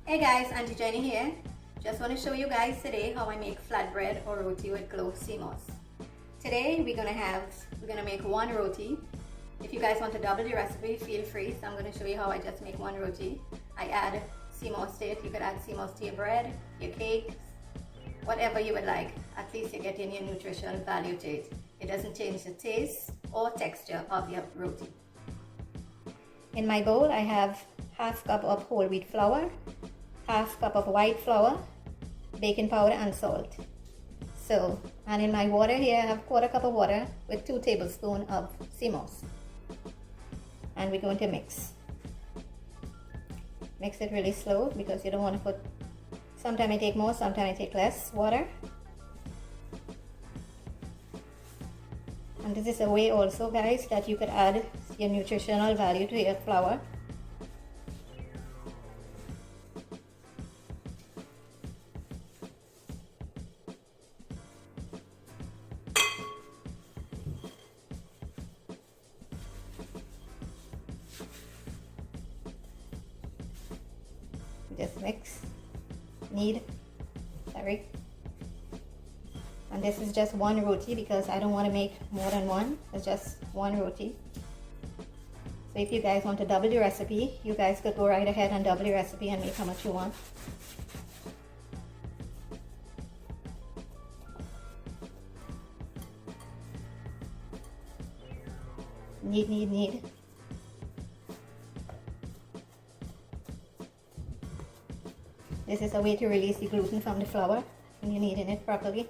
Hey guys, Auntie Jenny here. Just want to show you guys today how I make flatbread or roti with Glow Sea Moss. Today we're gonna make one roti. If you guys want to double the recipe, feel free. So I'm gonna show you how I just make one roti. I add sea moss to it. You could add sea moss to your bread, your cakes, whatever you would like. At least you're getting your nutritional value to it. It doesn't change the taste or texture of your roti. In my bowl I have half cup of whole wheat flour, half cup of white flour, baking powder and salt. And in my water here I have quarter cup of water with 2 tablespoons of sea moss. And we're going to mix. Mix it really slow because you don't want to put, sometimes I take more, sometimes I take less water. And this is a way also, guys, that you could add your nutritional value to your flour. Just mix, and this is just one roti because I don't want to make more than one. It's just one roti. So if you guys want to double the recipe, you guys could go right ahead and double the recipe and make how much you want. Knead. This is a way to release the gluten from the flour when you're kneading it properly.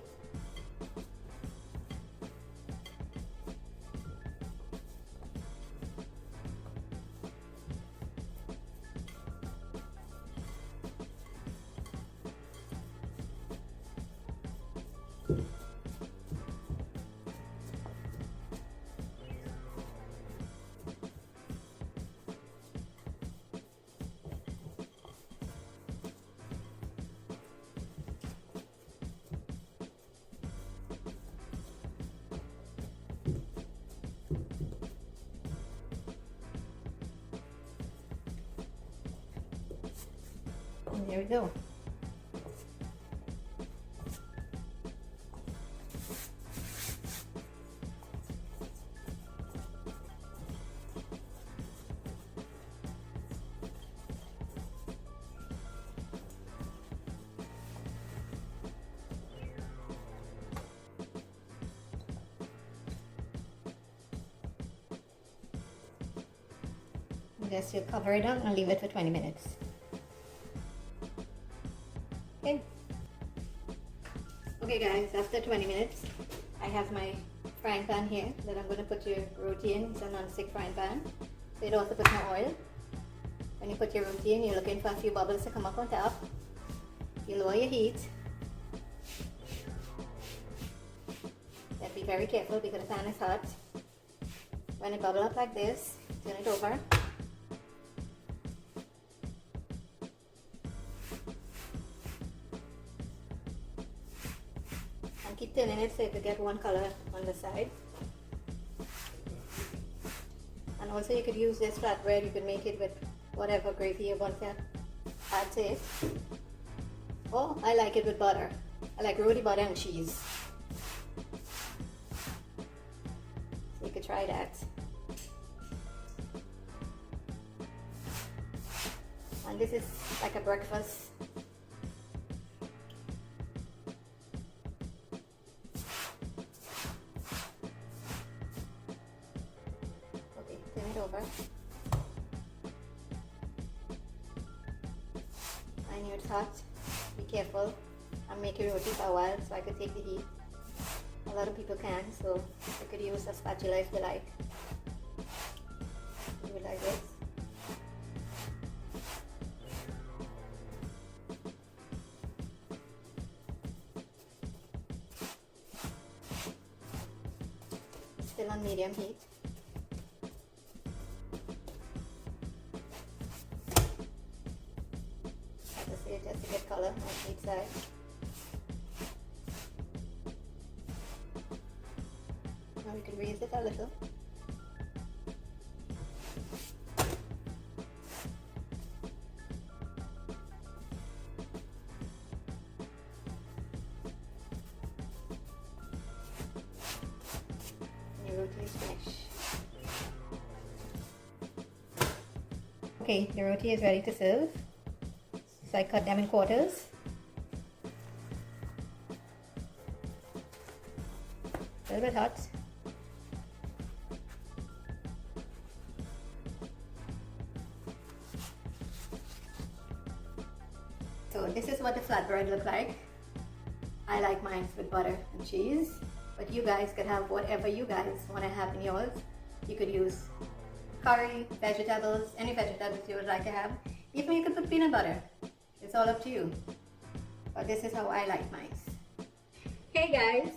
And there we go. Just you cover it up and leave it for 20 minutes. Okay guys, after 20 minutes, I have my frying pan here that I'm going to put your roti in. It's a non-stick frying pan. So you don't have to put more oil. When you put your roti in, you're looking for a few bubbles to come up on top. You lower your heat. Then be very careful because the pan is hot. When it bubbles up like this, turn it over. Keep turning it so you can get one color on the side. And also you could use this flatbread, you could make it with whatever gravy you want to add to it. Or I like it with butter. I like roti, butter and cheese. So you could try that. And this is like a breakfast. Over. I know it's hot. Be careful. I'm making roti for a while so I could take the heat. A lot of people can, so you could use a spatula if you like. Do it like this. Still on medium heat. Just to get color on each side. Now we can raise it a little. Okay, the roti is ready to serve. So I cut them in quarters. A little bit hot. So this is what the flatbread look like. I like mine with butter and cheese, but you guys could have whatever you guys want to have in yours. You could use curry, vegetables, any vegetables you would like to have. Even you could put peanut butter. It's all up to you. But this is how I like mine. Hey guys,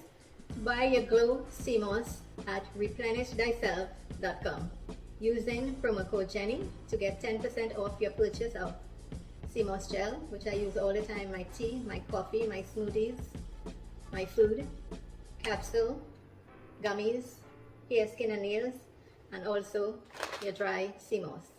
buy your Glow Sea Moss at replenishedthyself.com using promo code Jenny to get 10% off your purchase of sea moss gel, which I use all the time, my tea, my coffee, my smoothies, my food, capsule, gummies, hair, skin and nails, and also your dry sea moss.